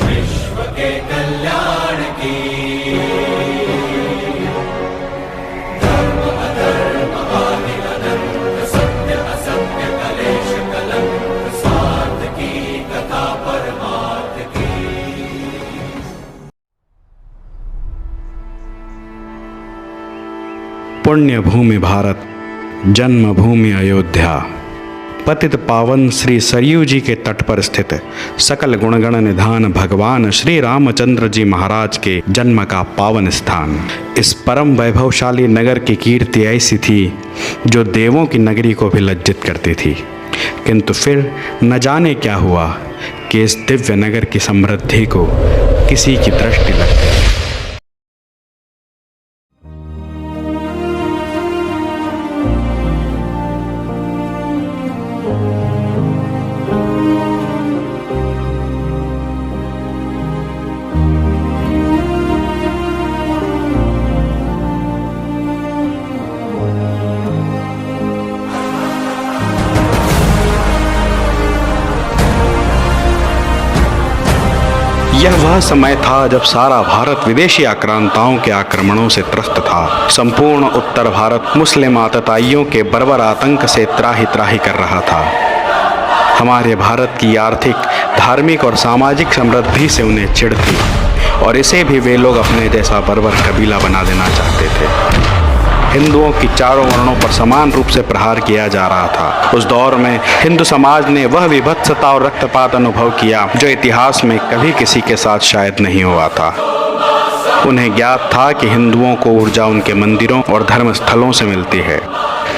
विश्व के कल्याण की, धर्म अधर्म आदि अनंत, सत्य असत्य कलेश कलंक, स्वार्थ की तथा परमार्थ की। पुण्य भूमि भारत, जन्मभूमि अयोध्या, पतित पावन श्री सरयू जी के तट पर स्थित सकल गुणगण निधान भगवान श्री रामचंद्र जी महाराज के जन्म का पावन स्थान। इस परम वैभवशाली नगर की कीर्ति ऐसी थी जो देवों की नगरी को भी लज्जित करती थी। किंतु फिर न जाने क्या हुआ कि इस दिव्य नगर की समृद्धि को किसी की दृष्टि लग गई। यह वह समय था जब सारा भारत विदेशी आक्रांताओं के आक्रमणों से त्रस्त था। संपूर्ण उत्तर भारत मुस्लिम आतताइयों के बर्बर आतंक से त्राहि त्राहि कर रहा था। हमारे भारत की आर्थिक, धार्मिक और सामाजिक समृद्धि से उन्हें चिढ़ थी और इसे भी वे लोग अपने जैसा बर्बर कबीला बना देना चाहते थे। हिंदुओं की चारों वर्णों पर समान रूप से प्रहार किया जा रहा था। उस दौर में हिंदू समाज ने वह विभत्सता और रक्तपात अनुभव किया जो इतिहास में कभी किसी के साथ शायद नहीं हुआ था। उन्हें ज्ञात था कि हिंदुओं को ऊर्जा उनके मंदिरों और धर्म स्थलों से मिलती है,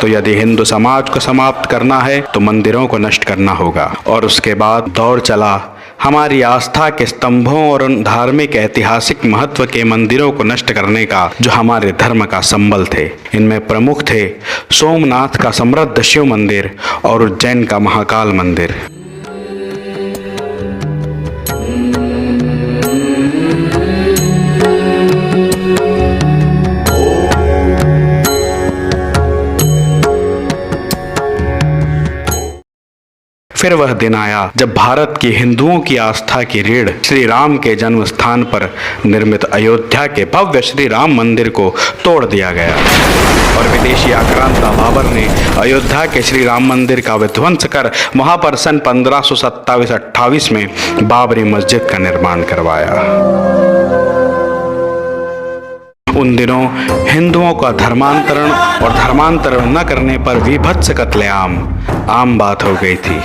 तो यदि हिंदू समाज को समाप्त करना है तो मंदिरों को नष्ट करना होगा। और उसके बाद दौर चला हमारी आस्था के स्तंभों और उन धार्मिक ऐतिहासिक महत्व के मंदिरों को नष्ट करने का जो हमारे धर्म का संबल थे। इनमें प्रमुख थे सोमनाथ का समृद्ध शिव मंदिर और उज्जैन का महाकाल मंदिर। फिर वह दिन आया जब भारत के हिंदुओं की आस्था की रीढ़ श्री राम के जन्म स्थान पर निर्मित अयोध्या के भव्य श्री राम मंदिर को तोड़ दिया गया और विदेशी आक्रांता बाबर ने अयोध्या के श्री राम मंदिर का विध्वंस कर वहां पर सन 1527-28 में बाबरी मस्जिद का निर्माण करवाया। उन दिनों हिंदुओं का धर्मांतरण और धर्मांतरण न करने पर विभत्स कत्लेआम आम बात हो गई थी।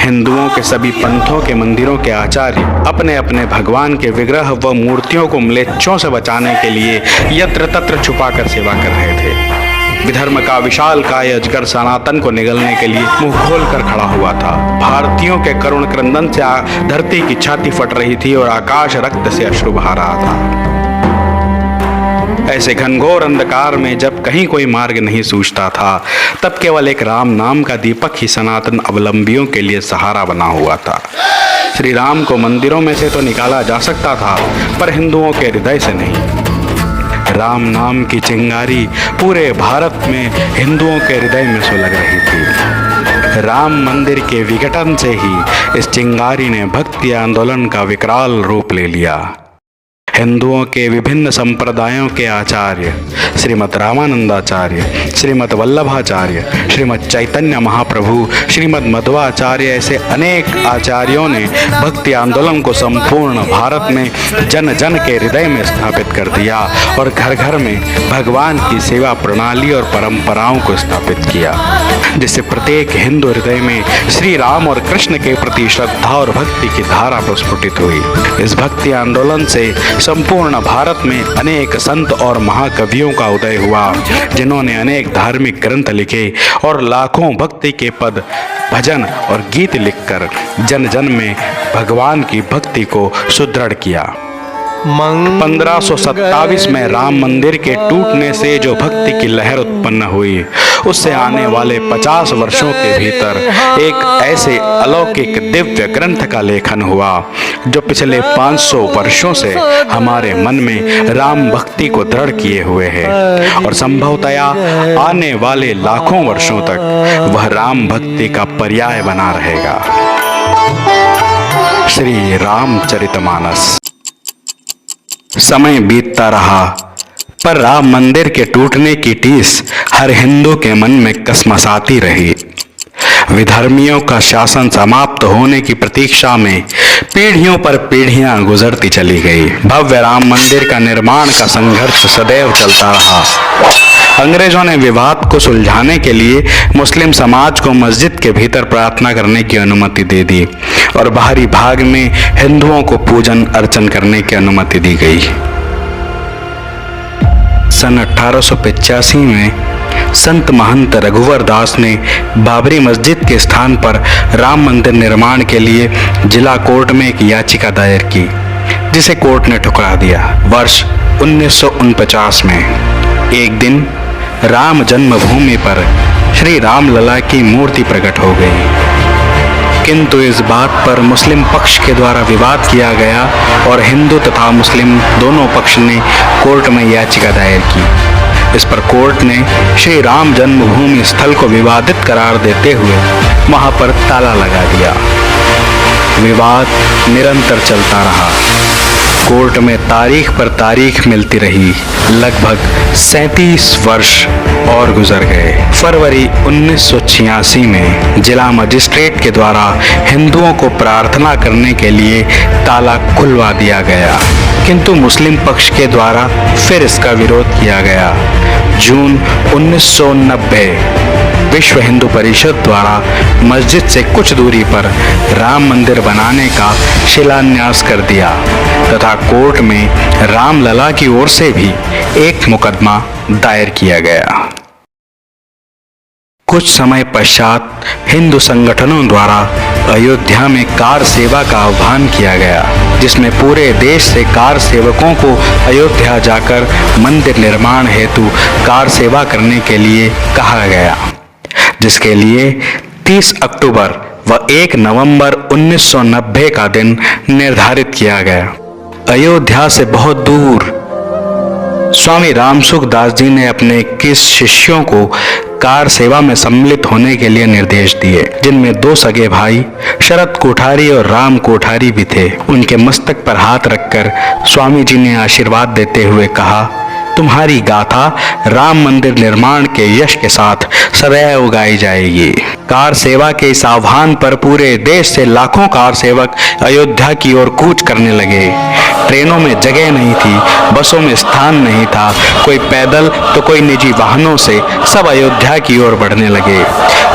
हिंदुओं के सभी पंथों के मंदिरों के आचार्य अपने अपने भगवान के विग्रह व मूर्तियों को म्लेच्छों से बचाने के लिए यत्र तत्र छुपाकर सेवा कर रहे थे। विधर्म का विशाल काय अजगर सनातन को निगलने के लिए मुंह खोल कर खड़ा हुआ था। भारतीयों के करुण क्रंदन से धरती की छाती फट रही थी और आकाश रक्त से अश्रु बहा रहा था। ऐसे घनघोर अंधकार में जब कहीं कोई मार्ग नहीं सूझता था, तब केवल एक राम नाम का दीपक ही सनातन अवलंबियों के लिए सहारा बना हुआ था। श्री राम को मंदिरों में से तो निकाला जा सकता था, पर हिंदुओं के हृदय से नहीं। राम नाम की चिंगारी पूरे भारत में हिंदुओं के हृदय में सुलग रही थी। राम मंदिर के विघटन से ही इस चिंगारी ने भक्ति आंदोलन का विकराल रूप ले लिया। हिंदुओं के विभिन्न संप्रदायों के आचार्य श्रीमद रामानंदाचार्य, श्रीमद वल्लभाचार्य, श्रीमद चैतन्य महाप्रभु, श्रीमद मध्वाचार्य ऐसे अनेक आचार्यों ने भक्ति आंदोलन को संपूर्ण भारत में जन जन के हृदय में स्थापित कर दिया और घर घर में भगवान की सेवा प्रणाली और परंपराओं को स्थापित किया, जिससे प्रत्येक हिंदू हृदय में श्री राम और कृष्ण के प्रति श्रद्धा और भक्ति की धारा प्रस्फुटित हुई। इस भक्ति आंदोलन से संपूर्ण भारत में अनेक संत और महाकवियों का उदय हुआ, जिन्होंने अनेक धार्मिक ग्रंथ लिखे और लाखों भक्ति के पद, भजन और गीत लिखकर जन जन में भगवान की भक्ति को सुदृढ़ किया। 1527 में राम मंदिर के टूटने से जो भक्ति की लहर उत्पन्न हुई, उससे आने वाले 50 वर्षों के भीतर एक ऐसे अलौकिक दिव्य ग्रंथ का लेखन हुआ जो पिछले 500 वर्षों से हमारे मन में राम भक्ति को दृढ़ किए हुए है और संभवतया आने वाले लाखों वर्षों तक वह राम भक्ति का पर्याय बना रहेगा। श्री रामचरितमानस। समय बीतता रहा, पर राम मंदिर के टूटने की टीस हर हिंदू के मन में कसमसाती रही। विधर्मियों का शासन समाप्त होने की प्रतीक्षा में पीढ़ियों पर पीढ़ियां गुजरती चली गई। भव्य राम मंदिर का निर्माण का संघर्ष सदैव चलता रहा। अंग्रेजों ने विवाद को सुलझाने के लिए मुस्लिम समाज को मस्जिद के भीतर प्रार्थना करने की अनुमति दे दी और बाहरी भाग में हिंदुओं को पूजन अर्चन करने की अनुमति दी गई। सन 1885 में संत महंत रघुवर दास ने बाबरी मस्जिद के स्थान पर राम मंदिर निर्माण के लिए जिला कोर्ट में एक याचिका दायर की, जिसे कोर्ट ने ठुकरा दिया। वर्ष 1949 में एक दिन राम जन्मभूमि पर श्री राम लला की मूर्ति प्रकट हो गई, किंतु इस बात पर मुस्लिम पक्ष के द्वारा विवाद किया गया और हिंदू तथा मुस्लिम दोनों पक्ष ने कोर्ट में याचिका दायर की। इस पर कोर्ट ने श्री राम जन्मभूमि स्थल को विवादित करार देते हुए वहां पर ताला लगा दिया। विवाद निरंतर चलता रहा। कोर्ट में तारीख पर तारीख मिलती रही। लगभग 37 वर्ष और गुजर गए। फरवरी 1986 में जिला मजिस्ट्रेट के द्वारा हिंदुओं को प्रार्थना करने के लिए ताला खुलवा दिया गया, किंतु मुस्लिम पक्ष के द्वारा फिर इसका विरोध किया गया। जून 1990 विश्व हिंदू परिषद द्वारा मस्जिद से कुछ दूरी पर राम मंदिर बनाने का शिलान्यास कर दिया तथा कोर्ट में रामलला की ओर से भी एक मुकदमा दायर किया गया। कुछ समय पश्चात हिंदू संगठनों द्वारा अयोध्या में कार सेवा का आह्वान किया गया, जिसमें पूरे देश से कार सेवकों को अयोध्या जाकर मंदिर निर्माण हेतु कार सेवा करने के लिए कहा गया, जिसके लिए 30 अक्टूबर व 1 नवंबर 1990 का दिन निर्धारित किया गया। अयोध्या से बहुत दूर स्वामी रामसुख दास जी ने अपने 21 शिष्यों को कार सेवा में सम्मिलित होने के लिए निर्देश दिए, जिनमें 2 सगे भाई शरद कोठारी और राम कोठारी भी थे। उनके मस्तक पर हाथ रखकर स्वामी जी ने आशीर्वाद देते हुए कहा, तुम्हारी गाथा राम मंदिर निर्माण के यश के साथ सदैव गाई जाएगी। कार सेवा के इस आह्वान पर पूरे देश से लाखों कार सेवक अयोध्या की ओर कूच करने लगे। ट्रेनों में जगह नहीं थी, बसों में स्थान नहीं था, कोई पैदल तो कोई निजी वाहनों से सब अयोध्या की ओर बढ़ने लगे।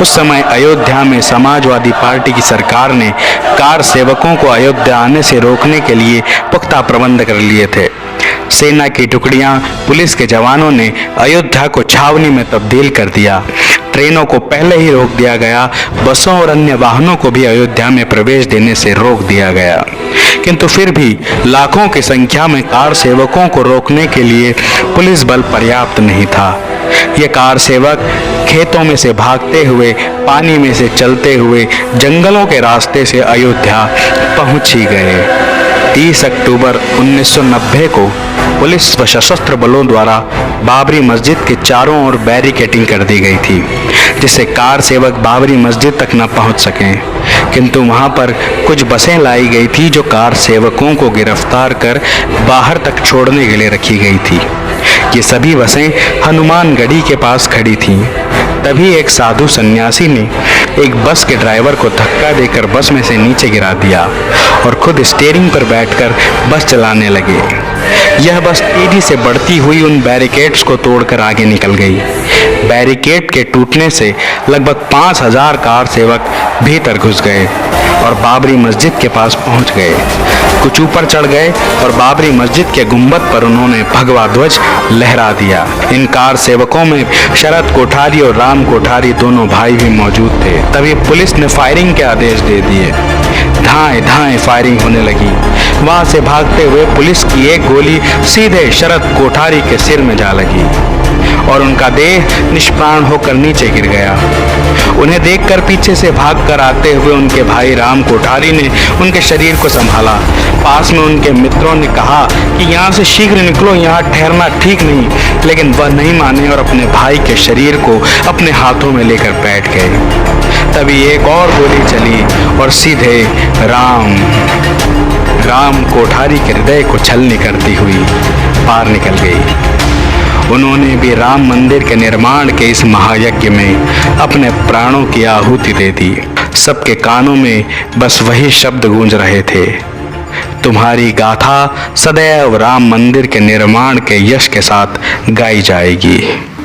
उस समय अयोध्या में समाजवादी पार्टी की सरकार ने कार सेवकों को अयोध्या आने से रोकने के लिए पुख्ता प्रबंध कर लिए थे। सेना की टुकड़ियां, पुलिस के जवानों ने अयोध्या को छावनी में तब्दील कर दिया। ट्रेनों को पहले ही रोक दिया गया, बसों और अन्य वाहनों को भी अयोध्या में प्रवेश देने से रोक दिया गया। किंतु फिर भी लाखों की संख्या में कार सेवकों को रोकने के लिए पुलिस बल पर्याप्त नहीं था। ये कार सेवक खेतों में से भागते हुए, पानी में से चलते हुए, जंगलों के रास्ते से अयोध्या पहुंच ही गए। 30 अक्टूबर 1990 को पुलिस व सशस्त्र बलों द्वारा बाबरी मस्जिद के चारों ओर बैरिकेडिंग कर दी गई थी, जिससे कार सेवक बाबरी मस्जिद तक न पहुंच सकें। किंतु वहां पर कुछ बसें लाई गई थी जो कार सेवकों को गिरफ्तार कर बाहर तक छोड़ने के लिए रखी गई थी। ये सभी बसें हनुमानगढ़ी के पास खड़ी थीं। तभी एक साधु सन्यासी ने एक बस के ड्राइवर को धक्का देकर बस में से नीचे गिरा दिया और खुद स्टीयरिंग पर बैठकर बस चलाने लगे। यह बस तेजी से बढ़ती हुई उन बैरिकेड्स को तोड़कर आगे निकल गई। बैरिकेड के टूटने से लगभग 5000 कार सेवक भीतर घुस गए और बाबरी मस्जिद के पास पहुंच गए। कुछ ऊपर चढ़ गए और बाबरी मस्जिद के गुंबद पर उन्होंने भगवा ध्वज लहरा दिया। इन कार सेवकों में शरद कोठारी और राम कोठारी दोनों भाई भी मौजूद थे। तभी पुलिस ने फायरिंग के आदेश दे दिए। जहां तहां फायरिंग होने लगी। वहां से भागते हुए पुलिस की एक गोली सीधे शरद कोठारी के सिर में जा लगी और उनका देह निष्प्राण होकर नीचे गिर गया। उन्हें देखकर पीछे से भागकर आते हुए उनके भाई राम कोठारी ने उनके शरीर को संभाला। पास में उनके मित्रों ने कहा कि यहाँ से शीघ्र निकलो, यहाँ ठहरना ठीक नहीं, लेकिन वह नहीं माने और अपने भाई के शरीर को अपने हाथों में लेकर बैठ गए। तभी एक और गोली चली और सीधे राम कोठारी के हृदय को छलनी करती हुई पार निकल गई। उन्होंने भी राम मंदिर के निर्माण के इस महायज्ञ में अपने प्राणों की आहुति दे दी। सबके कानों में बस वही शब्द गूंज रहे थे, तुम्हारी गाथा सदैव राम मंदिर के निर्माण के यश के साथ गाई जाएगी।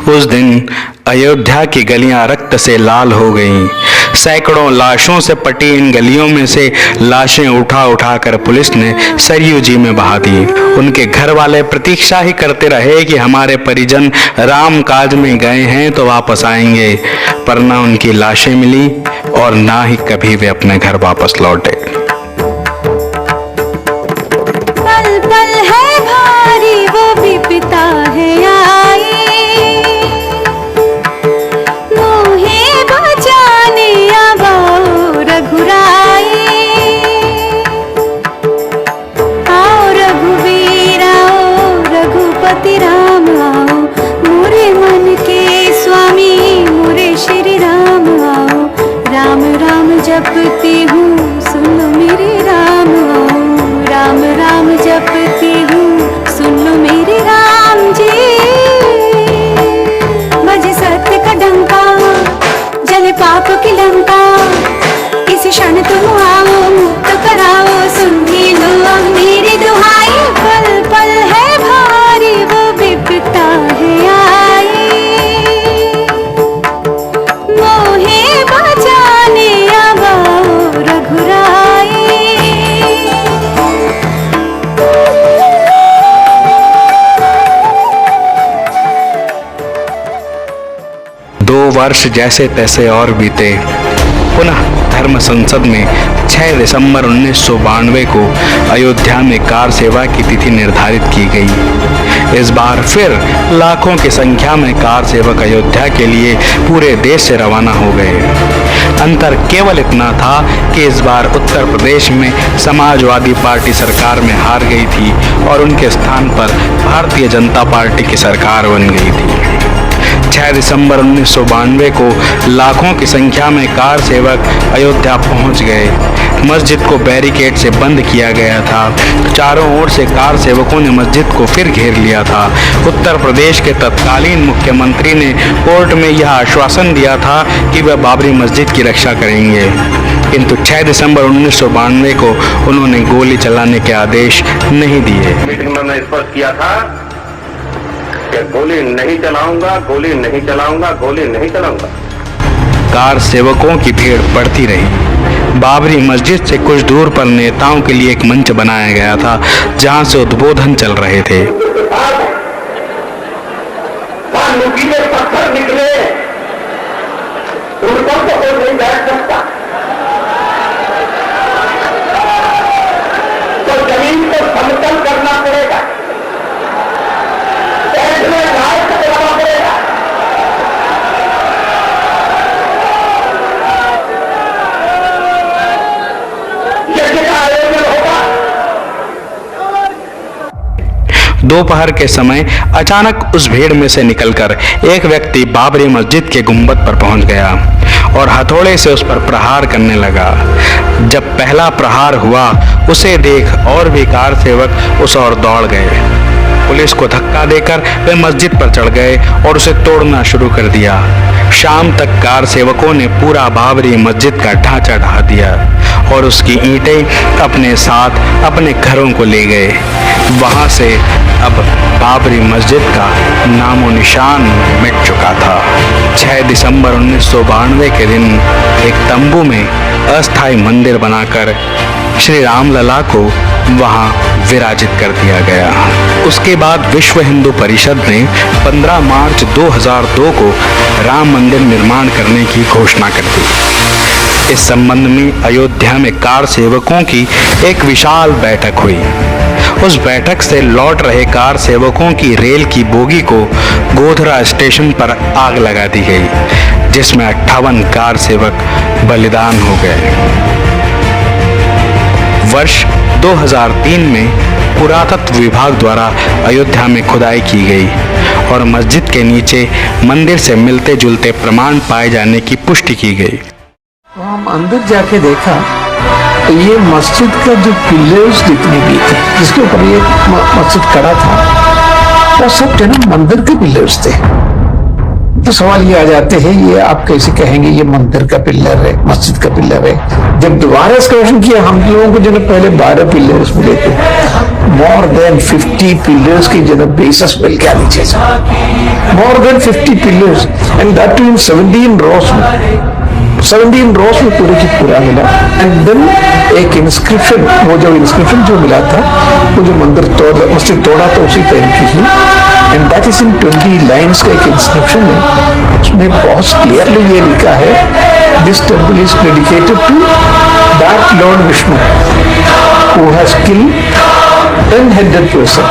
उस दिन अयोध्या की गलियां रक्त से लाल हो गईं। सैकड़ों लाशों से पटी इन गलियों में से लाशें उठा कर पुलिस ने सरयू जी में बहा दी। उनके घर वाले प्रतीक्षा ही करते रहे कि हमारे परिजन राम काज में गए हैं तो वापस आएंगे, पर ना उनकी लाशें मिली और ना ही कभी वे अपने घर वापस लौटे। पल पल है भारी वो भी पिता है आई, मोहे बचाने आओ रघुराई, आओ रघुवीर आओ रघुपति राम आओ, मोरे मन के स्वामी मोरे श्री राम आओ, राम राम जपती हूँ सुन लो मेरे राम आओ, राम राम जपती हूँ सुन लो मेरे राम जी। बजे सत्य का डंका जले पाप की लंका, इस क्षण तुम आओ मुक्त कराओ, सुन ही लो अब मेरी दुहाई। पल पल है भारी वो विपता है आई, मोहे बचाने आओ रघुराई। 2 वर्ष जैसे तैसे और बीते। पुनः धर्म संसद में 6 दिसंबर 1992 को अयोध्या में कार सेवा की तिथि निर्धारित की गई। इस बार फिर लाखों की संख्या में कार सेवक अयोध्या के लिए पूरे देश से रवाना हो गए। अंतर केवल इतना था कि इस बार उत्तर प्रदेश में समाजवादी पार्टी सरकार में हार गई थी और उनके स्थान पर भारतीय जनता पार्टी की सरकार बन गई थी। 6 दिसंबर 1992 को लाखों की संख्या में कार सेवक अयोध्या पहुंच गए। मस्जिद को बैरिकेड से बंद किया गया था। चारों ओर से कार सेवकों ने मस्जिद को फिर घेर लिया था। उत्तर प्रदेश के तत्कालीन मुख्यमंत्री ने कोर्ट में यह आश्वासन दिया था कि वह बाबरी मस्जिद की रक्षा करेंगे, किंतु 6 दिसंबर 1992 को उन्होंने गोली चलाने के आदेश नहीं दिए। मीटिंग में मैंने स्पष्ट किया था कि गोली नहीं चलाऊंगा, गोली नहीं चलाऊंगा, गोली नहीं चलाऊंगा। कार सेवकों की भीड़ बढ़ती रही। बाबरी मस्जिद से कुछ दूर पर नेताओं के लिए एक मंच बनाया गया था जहां से उद्बोधन चल रहे थे। नुकीले पत्थर निकले, उन पर तो कोई नहीं बैठ सकता, तो जमीन को समतल करना पड़ेगा, बैठने लायक बनाना पड़ेगा। यज्ञ का आयोजन होगा। दोपहर के समय अचानक उस भीड़ में से निकलकर एक व्यक्ति बाबरी मस्जिद के गुंबद पर पहुंच गया और हथौड़े से उस पर प्रहार करने लगा। जब पहला प्रहार हुआ, उसे देख और भी कार सेवक उस ओर दौड़ गए। पुलिस को धक्का देकर वे मस्जिद पर चढ़ गए और उसे तोड़ना शुरू कर दिया। शाम तक कार सेवकों ने पूरा बाबरी मस्जिद का ढांचा ढा दिया और उसकी ईंटें अपने साथ अपने घरों को ले गए। वहां से अब बाबरी मस्जिद का नामो निशान मिट चुका था। 6 दिसंबर 1992 के दिन एक तंबू में अस्थायी मंदिर बनाकर श्री राम लला को वहां विराजित कर दिया गया। उसके बाद विश्व हिंदू परिषद ने 15 मार्च 2002 को राम मंदिर निर्माण करने की घोषणा कर दी। इस संबंध में अयोध्या में कार सेवकों की एक विशाल बैठक हुई। उस बैठक से लौट रहे कार सेवकों की रेल की बोगी को गोधरा स्टेशन पर आग लगा दी गई, जिसमें 58 कार सेवक बलिदान हो गए। वर्ष 2003 में पुरातत्व विभाग द्वारा अयोध्या में खुदाई की गई और मस्जिद के नीचे मंदिर से मिलते जुलते प्रमाण पाए जाने की पुष्टि की गई। तो हम अंदर जाके देखा तो ये मस्जिद का जो पिलर्स जितने भी थे, जिसके ऊपर ये मस्जिद खड़ा था, वो सब जो ना मंदिर के पिलर्स थे। तो सवाल ये आ जाते हैं, ये आप कैसे कहेंगे ये मंदिर का पिलर है, मस्जिद का पिलर है। जब दोबारा एक्सकर्शन किया हम लोगों को जो पहले 12 पिलर्स मिले थे, मोर देन 50 पिलर्स की जो बेसिस मिल गया नीचे से, more than 50 pillars and that in 17 रोज में, 17 रोज में पूरे की पूरा मिला। एंड देन एक इंस्क्रिप्शन, वो जो इंस्क्रिप्शन जो मिला था, वो जो मस्जिद तोड़ा तो उसी टाइम की ही, and that is in 20 lines का एक इंस्क्रिप्शन है। उसमें बहुत क्लियरली ये लिखा है, this temple is dedicated to that lord Vishnu who has killed 10-headed person।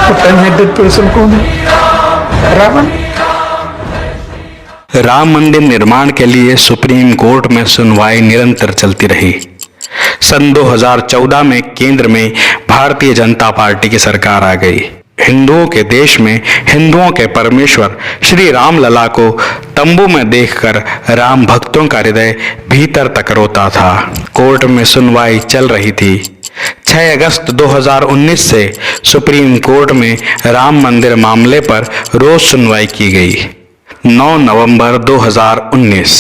तो 10-headed person कौन है? रावण। राम मंदिर निर्माण के लिए सुप्रीम कोर्ट में सुनवाई निरंतर चलती रही। सन 2014 में केंद्र में भारतीय जनता पार्टी की सरकार आ गई। हिंदुओं के देश में हिंदुओं के परमेश्वर श्री राम लला को तंबू में देखकर राम भक्तों का हृदय भीतर तक रोता था। कोर्ट में सुनवाई चल रही थी। 6 अगस्त 2019 से सुप्रीम कोर्ट में राम मंदिर मामले पर रोज सुनवाई की गई। 9 नवंबर 2019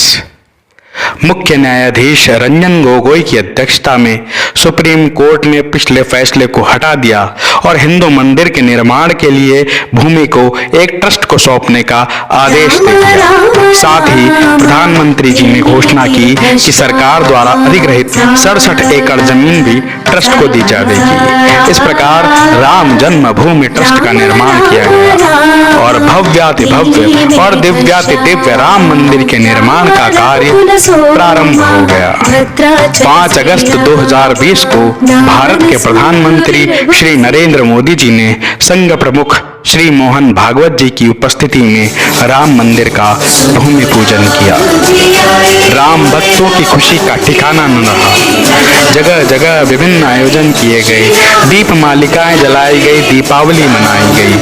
मुख्य न्यायाधीश रंजन गोगोई की अध्यक्षता में सुप्रीम कोर्ट ने पिछले फैसले को हटा दिया और हिंदू मंदिर के निर्माण के लिए भूमि को एक ट्रस्ट को सौंपने का आदेश दे दिया। साथ ही प्रधानमंत्री जी ने घोषणा की कि सरकार द्वारा अधिग्रहित 67 एकड़ जमीन भी ट्रस्ट को दी जाएगी। इस प्रकार राम जन्मभूमि ट्रस्ट का निर्माण किया गया और भव्याति भव्य और दिव्याति दिव्य राम मंदिर के निर्माण का कार्य प्रारंभ हो गया। 5 अगस्त 2020 को भारत के प्रधानमंत्री श्री नरेंद्र मोदी जी ने संघ प्रमुख श्री मोहन भागवत जी की उपस्थिति में राम मंदिर का भूमि पूजन किया। राम भक्तों की खुशी का ठिकाना न रहा। जगह जगह विभिन्न आयोजन किए गए, दीप मालिकाएं जलाई गई, दीपावली मनाई गई।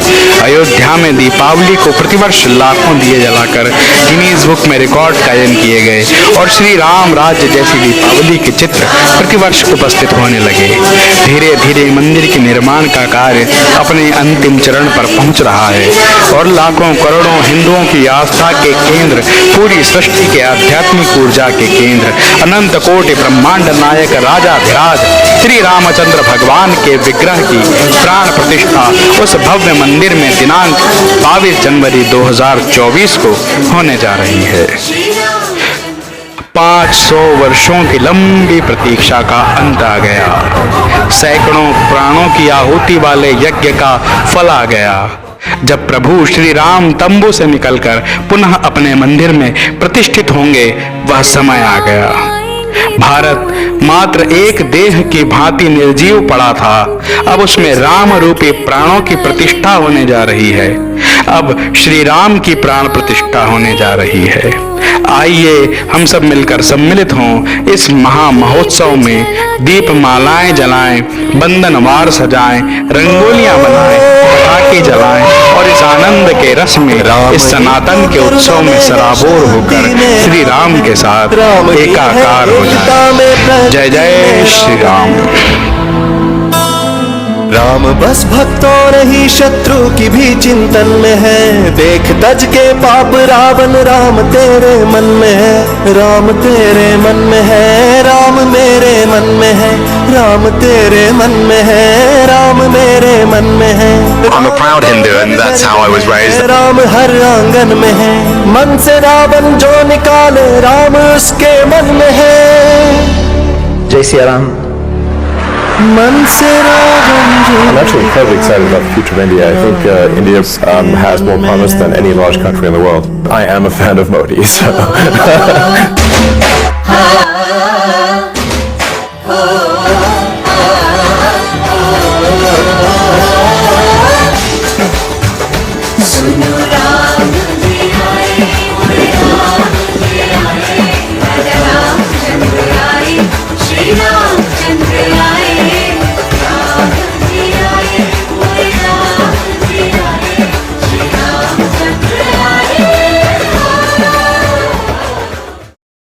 अयोध्या में दीपावली को प्रतिवर्ष लाखों दिए जलाकर गिनीज बुक में रिकॉर्ड कायम किए गए और श्री राम राज्य जैसी दीपावली के चित्र प्रतिवर्ष उपस्थित होने लगे। धीरे धीरे मंदिर के निर्माण का कार्य अपने अंतिम चरण पर पहुंच रहा है और लाखों करोड़ों हिंदुओं की आस्था के केंद्र, पूरी सृष्टि के आध्यात्मिक ऊर्जा के केंद्र, अनंत कोटि ब्रह्मांड नायक राजाधिराज श्री रामचंद्र भगवान के विग्रह की प्राण प्रतिष्ठा उस भव्य मंदिर में दिनांक 22 जनवरी 2024 को होने जा रही है। 500 वर्षों की लंबी प्रतीक्षा का अंत आ गया। सैकड़ों प्राणों की आहुति वाले यज्ञ का फल आ गया। जब प्रभु श्री राम तंबू से निकलकर पुनः अपने मंदिर में प्रतिष्ठित होंगे, वह समय आ गया। भारत मात्र एक देह की भांति निर्जीव पड़ा था, अब उसमें राम रूपी प्राणों की प्रतिष्ठा होने जा रही है। अब श्री राम की प्राण प्रतिष्ठा होने जा रही है। आइए हम सब मिलकर सम्मिलित हों इस महा महोत्सव में, दीप मालाएं जलाएं, बंधनवार सजाएं, रंगोलियां बनाएं, पटाखे जलाएं और इस आनंद के रस में, इस सनातन के उत्सव में सराबोर होकर श्री राम के साथ एकाकार हो जाएं। जय जय श्री राम। राम बस भक्तों नहीं शत्रु की भी चिंतन में है। देख तज के पाप रावण, राम तेरे मन में है। राम तेरे मन में है, राम मेरे मन में है। राम तेरे मन में है, राम मेरे मन में है। I'm a proud Hindu and that's how I was raised. Ram हर आंगन में है। मन से रावण जो निकाले, राम उसके मन में है। जय सिया राम। मन से Ravan I'm actually incredibly excited about the future of India. I think India has more promise than any large country in the world. I am a fan of Modi, so. रा